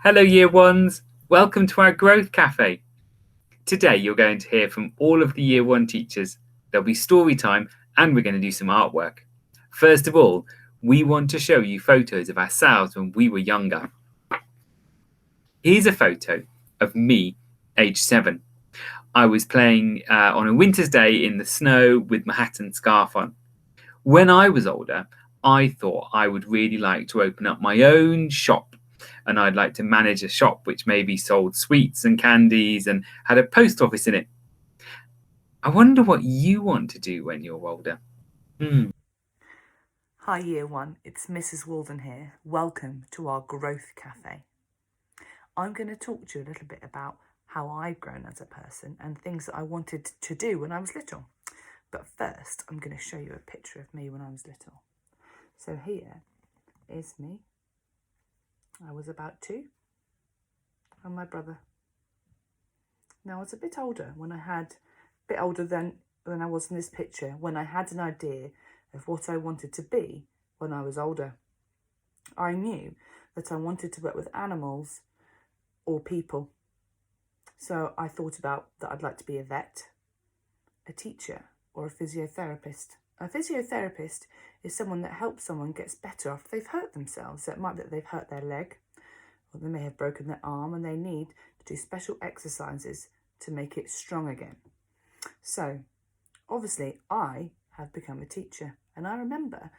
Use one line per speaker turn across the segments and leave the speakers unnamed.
Hello, Year Ones. Welcome to our Growth Cafe. Today, you're going to hear from all of the Year One teachers. There'll be story time and we're going to do some artwork. First of all, we want to show you photos of ourselves when we were younger. Here's a photo of me, age 7. I was playing on a winter's day in the snow with my hat and scarf on. When I was older, I thought I would really like to open up my own shop, and I'd like to manage a shop which maybe sold sweets and candies and had a post office in it. I wonder what you want to do when you're older.
Hi Year One, it's Mrs. Walden here. Welcome to our Growth Cafe. I'm going to talk to you a little bit about how I've grown as a person and things that I wanted to do when I was little. But first, I'm going to show you a picture of me when I was little. So here is me. I was about 2, and my brother. Now I was a bit older than I was in this picture, when I had an idea of what I wanted to be when I was older. I knew that I wanted to work with animals or people. So I thought about that I'd like to be a vet, a teacher, or a physiotherapist. A physiotherapist is someone that helps someone get better after they've hurt themselves. So it might be that they've hurt their leg, or they may have broken their arm, and they need to do special exercises to make it strong again. So obviously I have become a teacher, and I remember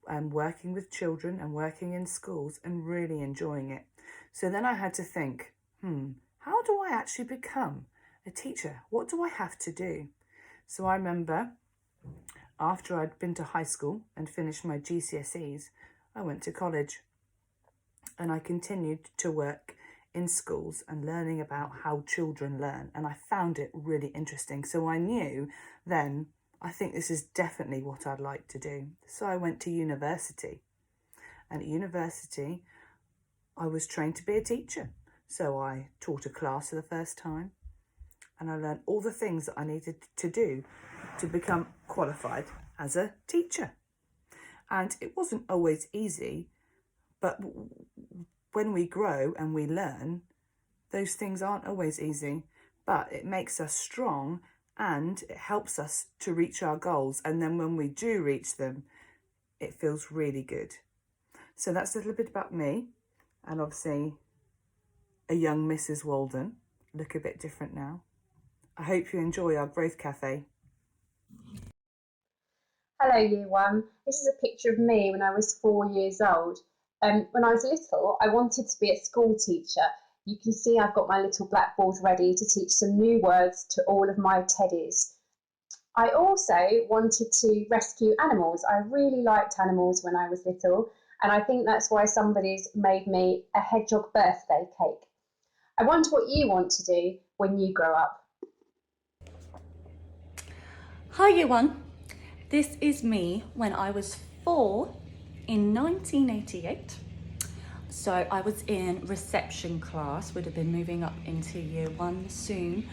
working with children and working in schools and really enjoying it. So then I had to think, how do I actually become a teacher? What do I have to do? So I remember after I'd been to high school and finished my GCSEs, I went to college, and I continued to work in schools and learning about how children learn, and I found it really interesting. So I knew then, I think this is definitely what I'd like to do. So I went to university, and at university I was trained to be a teacher. So I taught a class for the first time, and I learned all the things that I needed to do to become qualified as a teacher. And it wasn't always easy, but when we grow and we learn, those things aren't always easy, but it makes us strong and it helps us to reach our goals. And then when we do reach them, it feels really good. So that's a little bit about me, and obviously a young Mrs. Walden, look a bit different now. I hope you enjoy our Growth Cafe.
Hello, Year One. This is a picture of me when I was 4 years old. When I was little, I wanted to be a school teacher. You can see I've got my little blackboard ready to teach some new words to all of my teddies. I also wanted to rescue animals. I really liked animals when I was little, and I think that's why somebody's made me a hedgehog birthday cake. I wonder what you want to do when you grow up.
Hi Year One, this is me when I was 4 in 1988. So I was in reception class, would have been moving up into Year 1 soon.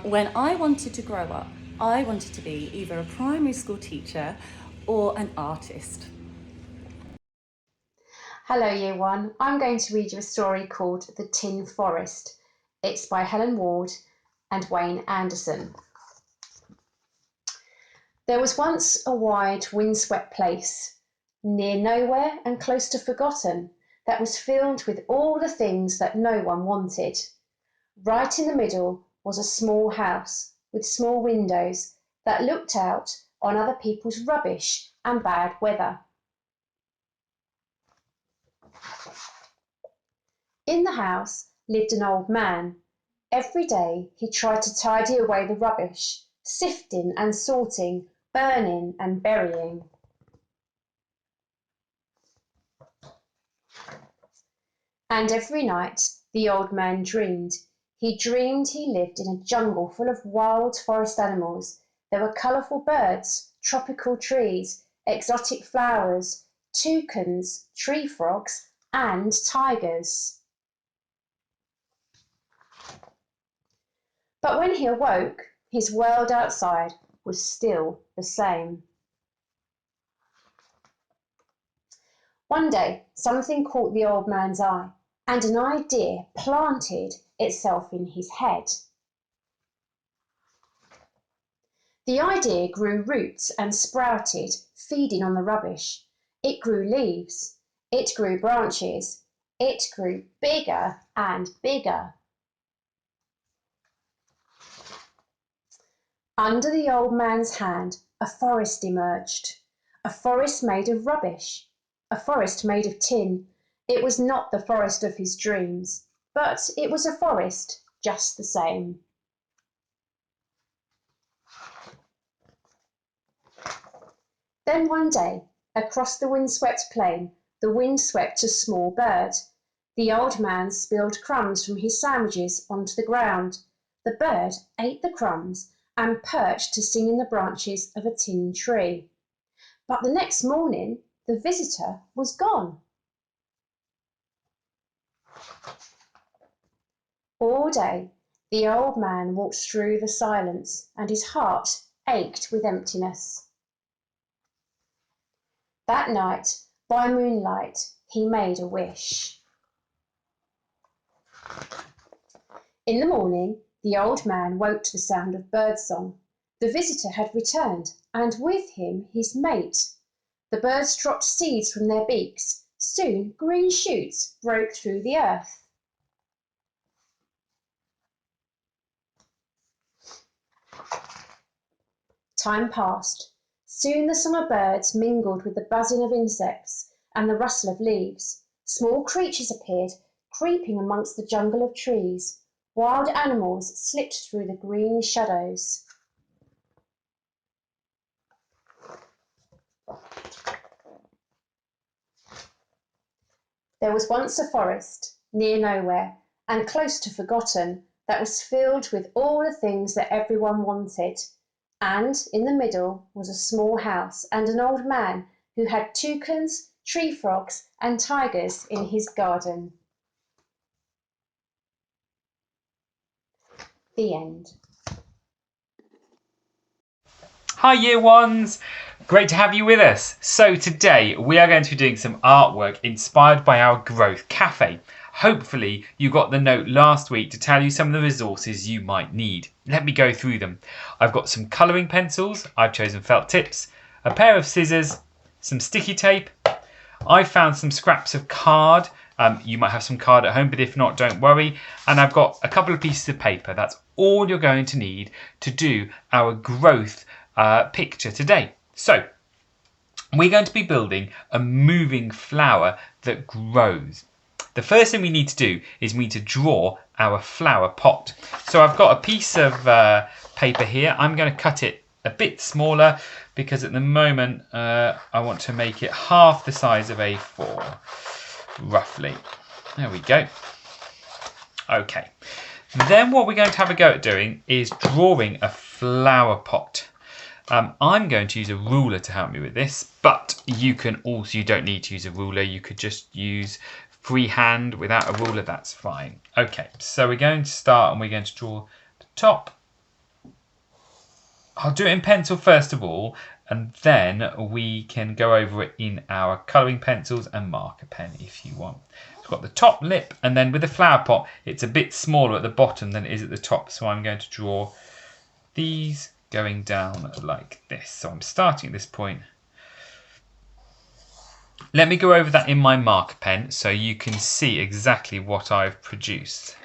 When I wanted to grow up, I wanted to be either a primary school teacher or an artist.
Hello, Year One. I'm going to read you a story called The Tin Forest. It's by Helen Ward and Wayne Anderson. There was once a wide, windswept place, near nowhere and close to forgotten, that was filled with all the things that no one wanted. Right in the middle was a small house with small windows that looked out on other people's rubbish and bad weather. In the house lived an old man. Every day he tried to tidy away the rubbish, sifting and sorting, burning and burying. And every night the old man dreamed. He dreamed he lived in a jungle full of wild forest animals. There were colourful birds, tropical trees, exotic flowers, toucans, tree frogs, and tigers. But when he awoke, his world outside was still the same. One day, something caught the old man's eye, and an idea planted itself in his head. The idea grew roots and sprouted, feeding on the rubbish. It grew leaves. It grew branches. It grew bigger and bigger. Under the old man's hand, a forest emerged. A forest made of rubbish. A forest made of tin. It was not the forest of his dreams, but it was a forest just the same. Then one day, across the windswept plain, the wind swept a small bird. The old man spilled crumbs from his sandwiches onto the ground. The bird ate the crumbs and perched to sing in the branches of a tin tree. But the next morning, the visitor was gone. All day, the old man walked through the silence, and his heart ached with emptiness. That night, by moonlight, he made a wish. In the morning, the old man woke to the sound of birdsong. The visitor had returned, and with him his mate. The birds dropped seeds from their beaks. Soon green shoots broke through the earth. Time passed. Soon the song of birds mingled with the buzzing of insects and the rustle of leaves. Small creatures appeared, creeping amongst the jungle of trees. Wild animals slipped through the green shadows. There was once a forest, near nowhere, and close to forgotten, that was filled with all the things that everyone wanted. And in the middle was a small house and an old man who had toucans, tree frogs, and tigers in his garden. The end.
Hi Year Ones! Great to have you with us. So today we are going to be doing some artwork inspired by our Growth Cafe. Hopefully you got the note last week to tell you some of the resources you might need. Let me go through them. I've got some colouring pencils, I've chosen felt tips, a pair of scissors, some sticky tape. I found some scraps of card. You might have some card at home, but if not, don't worry. And I've got a couple of pieces of paper. That's all you're going to need to do our growth picture today. So we're going to be building a moving flower that grows. The first thing we need to do is we need to draw our flower pot. So I've got a piece of paper here. I'm going to cut it a bit smaller because at the moment I want to make it half the size of A4, roughly. There we go. Okay. Then what we're going to have a go at doing is drawing a flower pot. I'm going to use a ruler to help me with this, but you don't need to use a ruler. You could just use freehand without a ruler, that's fine. Okay, so we're going to start and we're going to draw the top. I'll do it in pencil first of all, and then we can go over it in our colouring pencils and marker pen if you want. It's got the top lip, and then with the flower pot, it's a bit smaller at the bottom than it is at the top, so I'm going to draw these going down like this. So I'm starting at this point. Let me go over that in my marker pen so you can see exactly what I've produced.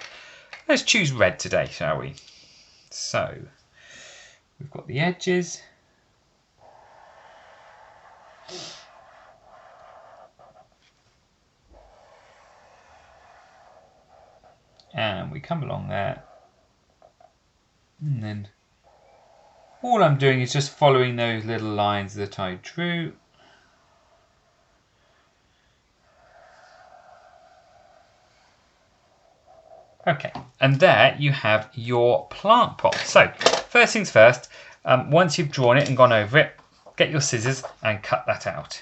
Let's choose red today, shall we? So we've got the edges. And we come along there. And then all I'm doing is just following those little lines that I drew. Okay, and there you have your plant pot. So, first things first, once you've drawn it and gone over it, get your scissors and cut that out.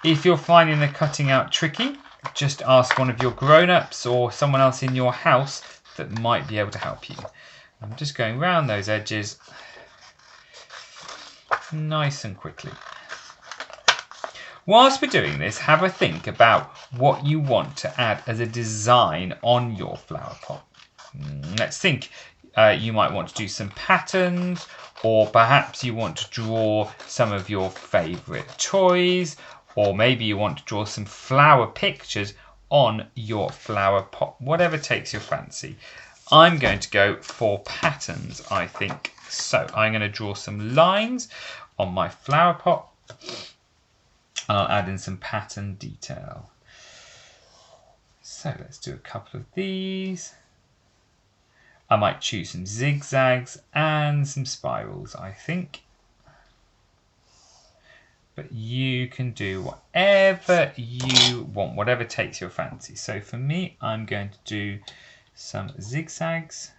If you're finding the cutting out tricky, just ask one of your grown-ups or someone else in your house that might be able to help you. I'm just going round those edges nice and quickly. whilst we're doing this, have a think about what you want to add as a design on your flower pot. Let's think. You might want to do some patterns, or perhaps you want to draw some of your favourite toys, or maybe you want to draw some flower pictures on your flower pot, whatever takes your fancy. I'm going to go for patterns, I think. So I'm going to draw some lines on my flower pot. I'll add in some pattern detail. So let's do a couple of these. I might choose some zigzags and some spirals, I think. But you can do whatever you want, whatever takes your fancy. So for me, I'm going to do some zigzags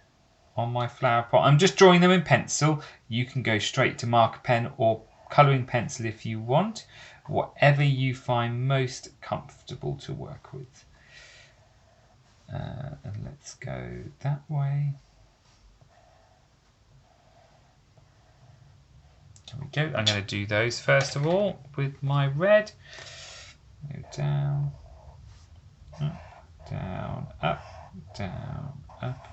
on my flower pot. I'm just drawing them in pencil. You can go straight to marker pen or colouring pencil if you want. Whatever you find most comfortable to work with. And let's go that way. There we go. I'm going to do those first of all with my red. Go down, up, down, up, down, up.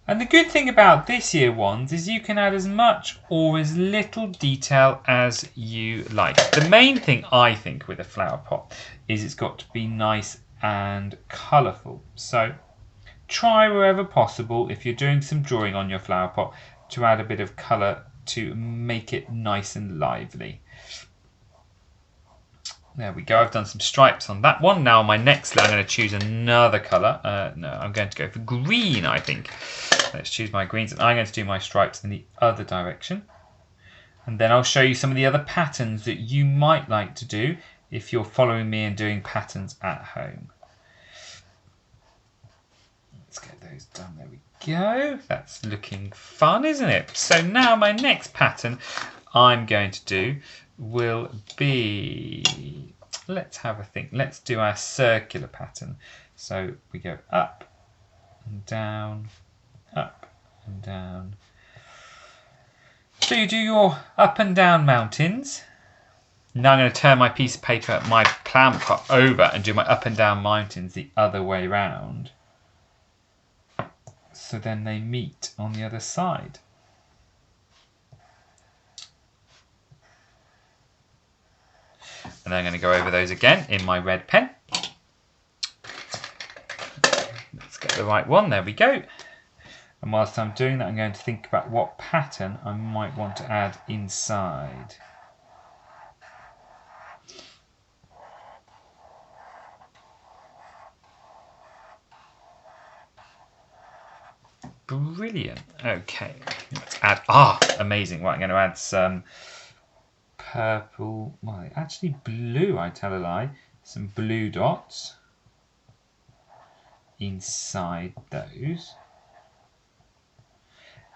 And the good thing about this year ones is you can add as much or as little detail as you like. The main thing I think with a flower pot is it's got to be nice and colourful. So try wherever possible, if you're doing some drawing on your flower pot, to add a bit of colour to make it nice and lively. There we go. I've done some stripes on that one. Now my next layer, I'm going to choose another colour. No, I'm going to go for green, I think. Let's choose my greens, and I'm going to do my stripes in the other direction. And then I'll show you some of the other patterns that you might like to do if you're following me and doing patterns at home. Let's get those done. There we go. That's looking fun, isn't it? So now my next pattern I'm going to do will be, let's have a think. Let's do our circular pattern. So we go up and down, up and down. So you do your up and down mountains. Now I'm going to turn my piece of paper, my plant pot over, and do my up and down mountains the other way round. So then they meet on the other side. And then I'm going to go over those again in my red pen. Let's get the right one. There we go. And whilst I'm doing that, I'm going to think about what pattern I might want to add inside. Brilliant. Okay, let's add, amazing. Right, I'm going to add some purple, well, actually blue, I tell a lie, some blue dots inside those.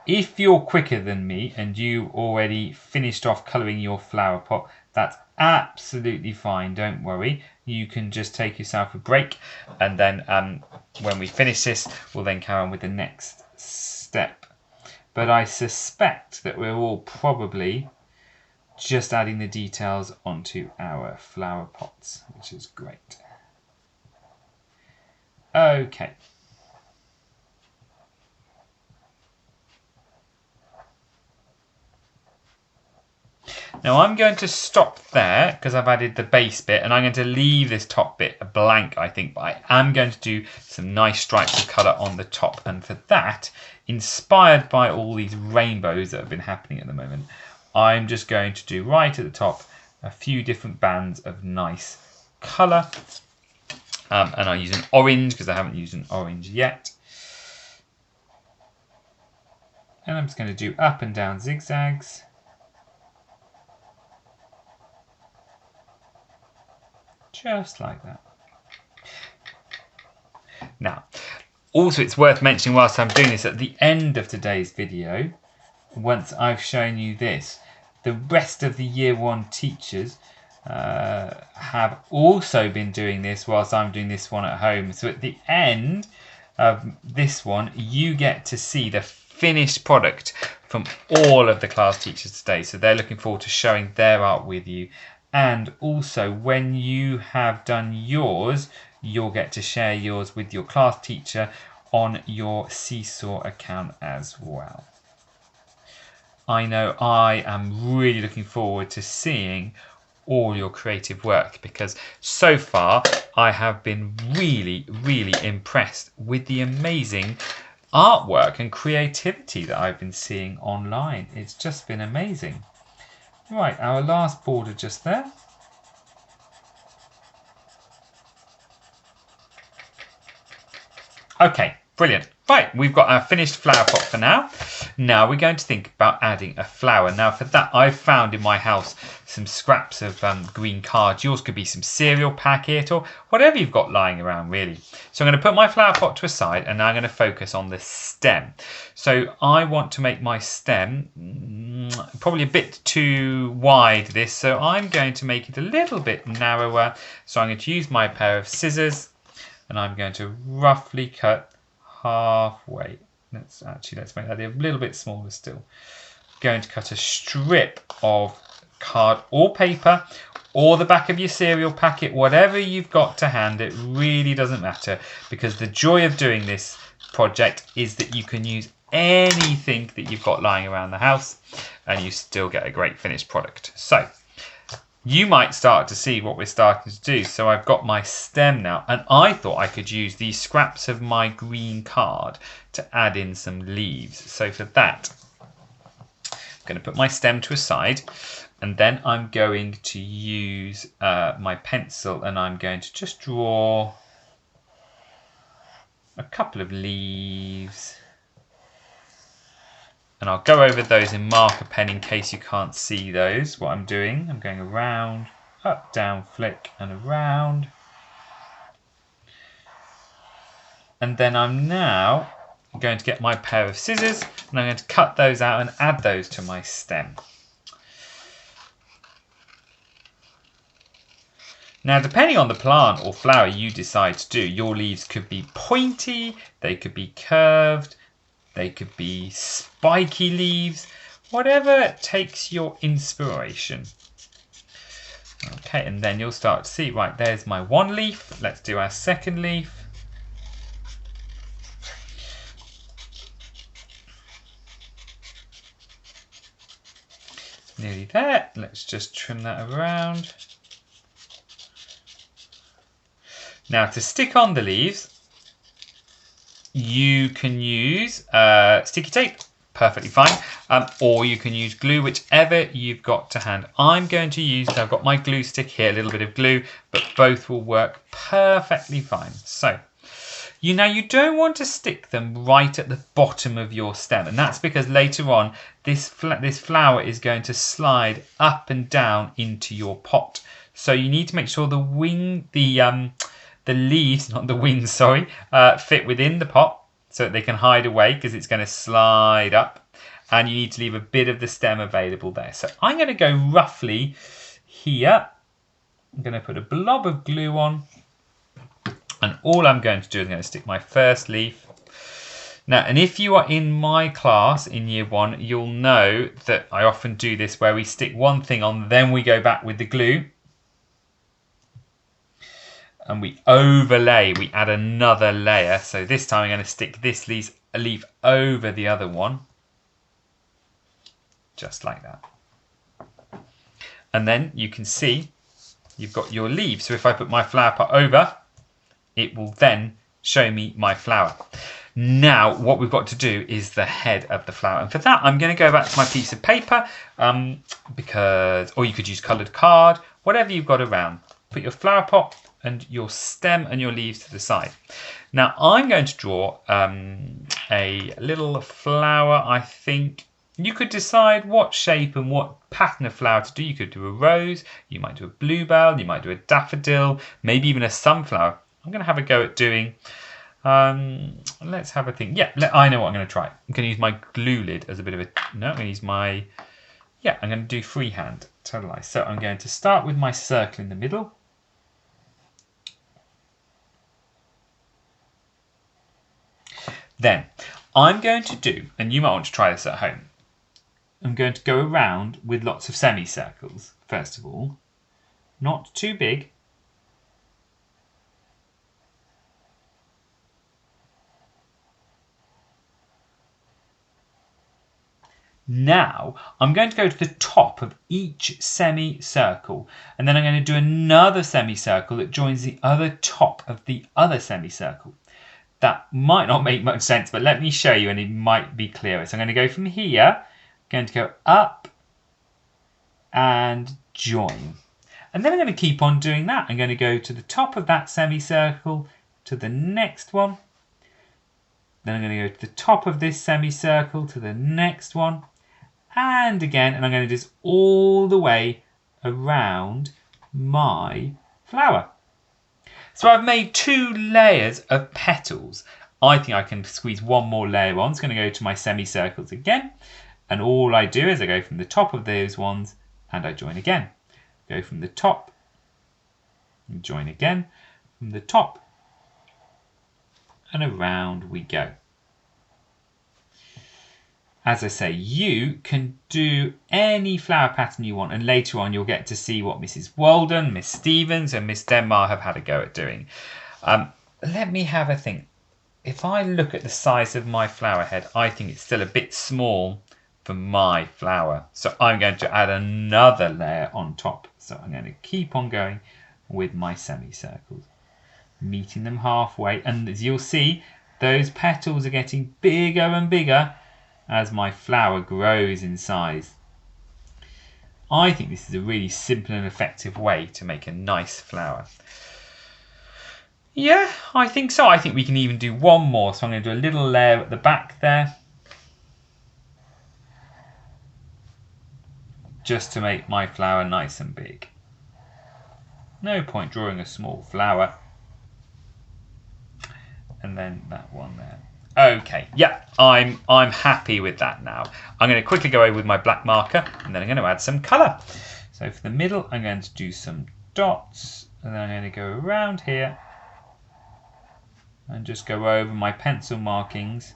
If you're quicker than me and you already finished off colouring your flower pot, that's absolutely fine, don't worry. You can just take yourself a break, and then when we finish this, we'll then carry on with the next step. But I suspect that we're all probably just adding the details onto our flower pots, which is great. Okay. Now I'm going to stop there because I've added the base bit, and I'm going to leave this top bit blank, I think, but I am going to do some nice stripes of colour on the top. And for that, inspired by all these rainbows that have been happening at the moment, I'm just going to do right at the top a few different bands of nice colour. And I'll use an orange because I haven't used an orange yet. And I'm just going to do up and down zigzags. Just like that. Now, also it's worth mentioning whilst I'm doing this, at the end of today's video, once I've shown you this, the rest of the Year 1 teachers have also been doing this whilst I'm doing this one at home. So at the end of this one, you get to see the finished product from all of the class teachers today. So they're looking forward to showing their art with you. And also when you have done yours, you'll get to share yours with your class teacher on your Seesaw account as well. I know I am really looking forward to seeing all your creative work, because so far I have been really impressed with the amazing artwork and creativity that I've been seeing online. It's just been amazing. Right, our last border just there. Okay, brilliant. Right, we've got our finished flower pot for now. Now we're going to think about adding a flower. Now for that, I've found in my house some scraps of green card. Yours could be some cereal packet or whatever you've got lying around, really. So I'm going to put my flower pot to a side, and now I'm going to focus on the stem. So I want to make my stem probably a bit too wide, this. So I'm going to make it a little bit narrower. So I'm going to use my pair of scissors, and I'm going to roughly cut halfway. Let's make that a little bit smaller still. Going to cut a strip of card or paper, or the back of your cereal packet, whatever you've got to hand. It really doesn't matter, because the joy of doing this project is that you can use anything that you've got lying around the house and you still get a great finished product. So you might start to see what we're starting to do. So I've got my stem now, and I thought I could use these scraps of my green card to add in some leaves. So for that, I'm going to put my stem to a side, and then I'm going to use my pencil, and I'm going to just draw a couple of leaves. And I'll go over those in marker pen in case you can't see those, what I'm doing. I'm going around, up, down, flick, and around. And then I'm now going to get my pair of scissors, and I'm going to cut those out and add those to my stem. Now, depending on the plant or flower you decide to do, your leaves could be pointy, they could be curved, they could be spiky leaves, whatever takes your inspiration. Okay, and then you'll start to see, right, there's my one leaf. Let's do our second leaf. Nearly there. Let's just trim that around. Now to stick on the leaves, you can use sticky tape, perfectly fine, or you can use glue, whichever you've got to hand. I'm going to use, I've got my glue stick here, a little bit of glue, but both will work perfectly fine. So you don't want to stick them right at the bottom of your stem, and that's because later on this flower is going to slide up and down into your pot. So you need to make sure the leaves, not the wings, sorry, fit within the pot so that they can hide away, because it's going to slide up, and you need to leave a bit of the stem available there. So I'm going to go roughly here. I'm going to put a blob of glue on, and all I'm going to do is I'm going to stick my first leaf. Now, and if you are in my class in year 1, you'll know that I often do this where we stick one thing on, then we go back with the glue. And we overlay, we add another layer. So this time I'm going to stick this leaf over the other one. Just like that. And then you can see you've got your leaf. So if I put my flower pot over, it will then show me my flower. Now what we've got to do is the head of the flower. And for that I'm going to go back to my piece of paper, or you could use coloured card, whatever you've got around. Put your flower pot and your stem and your leaves to the side. Now I'm going to draw a little flower. I think you could decide what shape and what pattern of flower to do. You could do a rose, you might do a bluebell, you might do a daffodil, maybe even a sunflower. I'm going to have a go at doing, let's have a think. Yeah, I know what I'm going to try. I'm going to use my glue lid as a bit of a, no, I'm going to use my, yeah, I'm going to do freehand. Totally. So I'm going to start with my circle in the middle. Then I'm going to do, and you might want to try this at home, am going to go around with lots of semicircles, first of all. Not too big. Now, I'm going to go to the top of each semicircle, and then I'm going to do another semicircle that joins the other top of the other semicircle. That might not make much sense, but let me show you and it might be clearer. So I'm going to go from here, going to go up and join. And then I'm going to keep on doing that. I'm going to go to the top of that semicircle, to the next one. Then I'm going to go to the top of this semicircle, to the next one. And again, and I'm going to do this all the way around my flower. So I've made 2 layers of petals. I think I can squeeze one more layer on. It's going to go to my semicircles again. And all I do is I go from the top of those ones and I join again. Go from the top and join again. From the top and around we go. As I say, you can do any flower pattern you want, and later on you'll get to see what Mrs. Walden, Miss Stevens and Miss Denmar have had a go at doing. Let me have a think. If I look at the size of my flower head, I think it's still a bit small for my flower. So I'm going to add another layer on top. So I'm going to keep on going with my semicircles, meeting them halfway. And as you'll see, those petals are getting bigger and bigger as my flower grows in size. I think this is a really simple and effective way to make a nice flower. Yeah, I think so. I think we can even do one more. So I'm going to do a little layer at the back there, just to make my flower nice and big. No point drawing a small flower. And then that one there. Okay, yeah, I'm happy with that now. I'm going to quickly go over with my black marker and then I'm going to add some colour. So for the middle, I'm going to do some dots and then I'm going to go around here and just go over my pencil markings.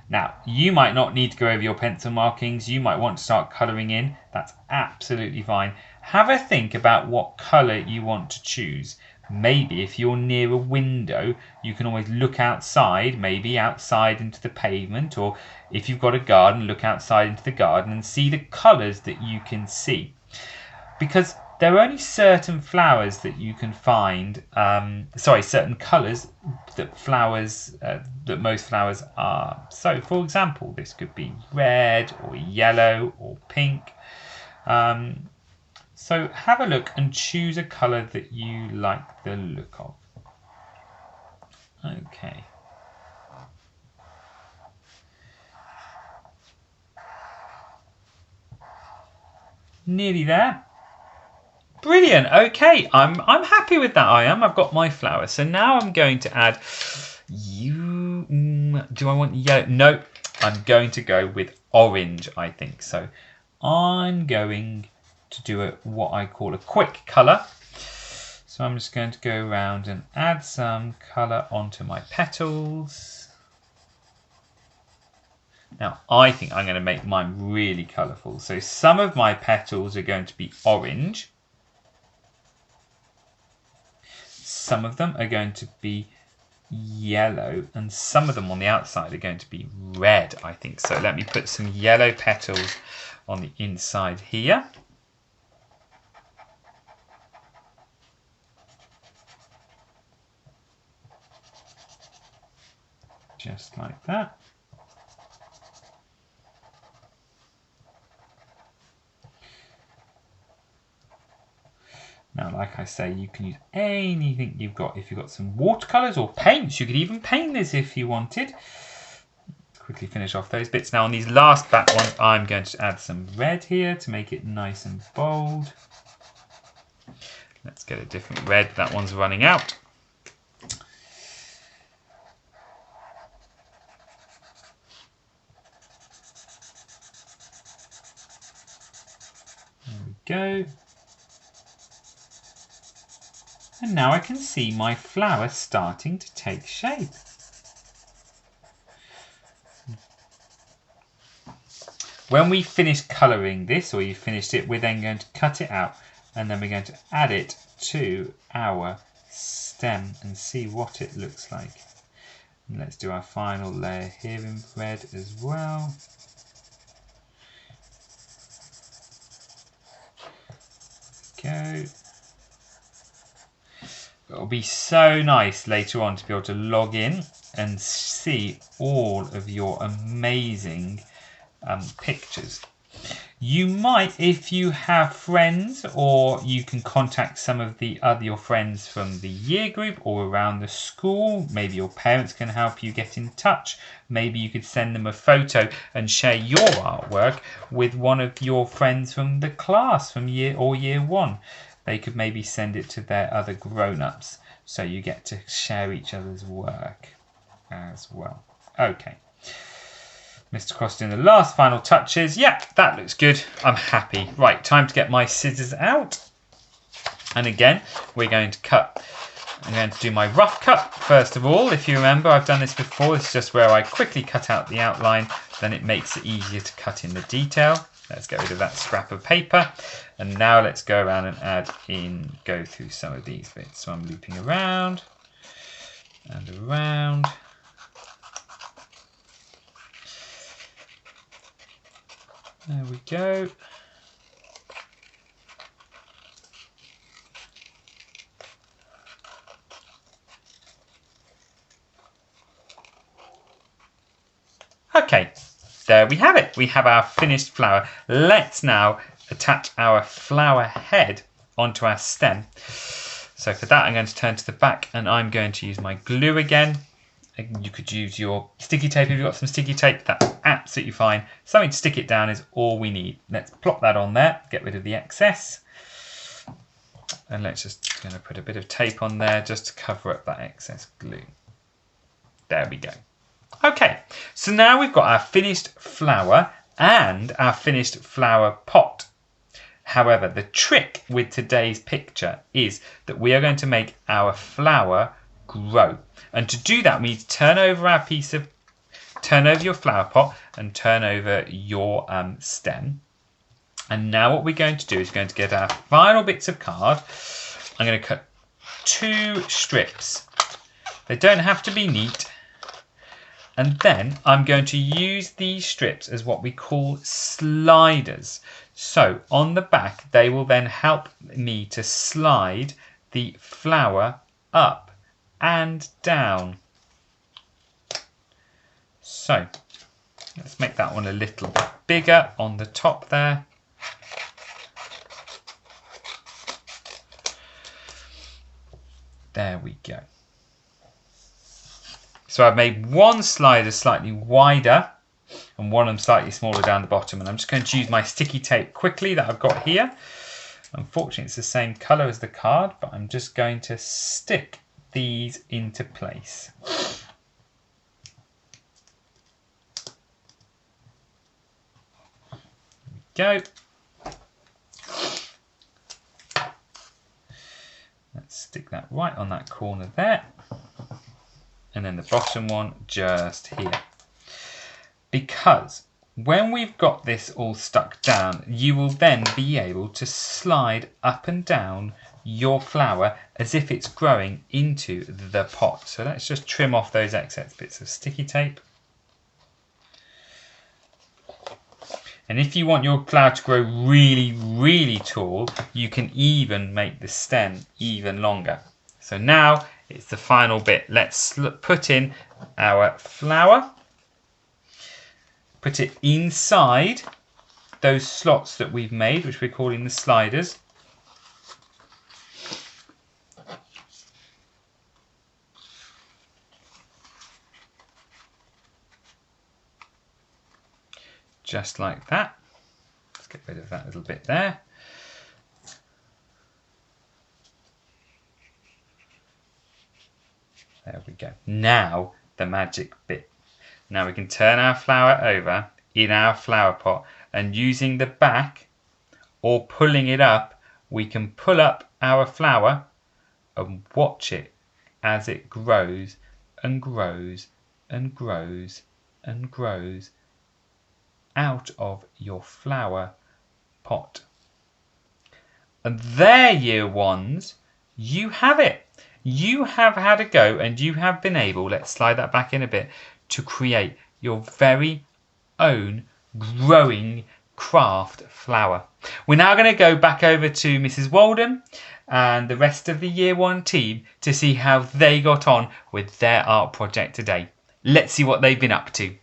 Now, you might not need to go over your pencil markings. You might want to start colouring in. That's absolutely fine. Have a think about what colour you want to choose. Maybe if you're near a window, you can always look outside, maybe outside into the pavement, or if you've got a garden, look outside into the garden and see the colours that you can see. Because there are only certain flowers that you can find, certain colours that most flowers are. So, for example, this could be red or yellow or pink. So have a look and choose a colour that you like the look of. Okay. Nearly there. Brilliant. Okay, I'm happy with that. I've got my flower. So now I'm going to add you. Do I want yellow? No, I'm going to go with orange, I think. So I'm going to do what I call a quick colour. So I'm just going to go around and add some colour onto my petals. Now I think I'm going to make mine really colourful. So some of my petals are going to be orange. Some of them are going to be yellow and some of them on the outside are going to be red, I think. So let me put some yellow petals on the inside here. Just like that. Now, like I say, you can use anything you've got. If you've got some watercolours or paints, you could even paint this if you wanted. Let's quickly finish off those bits. Now, on these last back ones, I'm going to add some red here to make it nice and bold. Let's get a different red. That one's running out. There we go. And now I can see my flower starting to take shape. when we finish colouring this, or you finished it, we're then going to cut it out and then we're going to add it to our stem and see what it looks like. And let's do our final layer here in red as well. Go. It'll be so nice later on to be able to log in and see all of your amazing pictures. You might, if you have friends, or you can contact some of the your friends from the year group or around the school. Maybe your parents can help you get in touch. Maybe you could send them a photo and share your artwork with one of your friends from the class from year 1. They could maybe send it to their other grown-ups, so you get to share each other's work as well. Okay. Mr. Cross doing the last final touches. Yep, that looks good. I'm happy. Right, time to get my scissors out. And again, we're going to cut. I'm going to do my rough cut first of all. If you remember, I've done this before. It's just where I quickly cut out the outline. Then it makes it easier to cut in the detail. Let's get rid of that scrap of paper. And now let's go around and go through some of these bits. So I'm looping around and around. There we go. Okay, there we have it. We have our finished flower. Let's now attach our flower head onto our stem. So for that, I'm going to turn to the back and I'm going to use my glue again. You could use your sticky tape if you've got some sticky tape. That's absolutely fine. Something to stick it down is all we need. Let's plop that on there, get rid of the excess. And let's just going to put a bit of tape on there just to cover up that excess glue. There we go. Okay, so now we've got our finished flower and our finished flower pot. However, the trick with today's picture is that we are going to make our flower grow. And to do that, we need to turn over your flower pot and turn over your stem. And now what we're going to do is going to get our final bits of card. I'm going to cut 2 strips. They don't have to be neat. And then I'm going to use these strips as what we call sliders. So on the back, they will then help me to slide the flower up and down. So let's make that one a little bit bigger on the top there. There we go. So I've made one slider slightly wider and one of them slightly smaller down the bottom, and I'm just going to use my sticky tape quickly that I've got here. Unfortunately, it's the same colour as the card, but I'm just going to stick these into place. There we go. Let's stick that right on that corner there. And then the bottom one just here. Because when we've got this all stuck down, you will then be able to slide up and down your flower as if it's growing into the pot. So let's just trim off those excess bits of sticky tape. And if you want your flower to grow really, really tall, you can even make the stem even longer. So now it's the final bit. Let's put in our flower. Put it inside those slots that we've made, which we're calling the sliders. Just like that. Let's get rid of that little bit there. There we go. Now the magic bit. Now we can turn our flower over in our flower pot, and using the back or pulling it up, we can pull up our flower and watch it as it grows and grows and grows and grows out of your flower pot. And there, year ones, you have it. You have had a go and you have been able, let's slide that back in a bit, to create your very own growing craft flower. We're now going to go back over to Mrs. Walden and the rest of the year one team to see how they got on with their art project today. Let's see what they've been up to.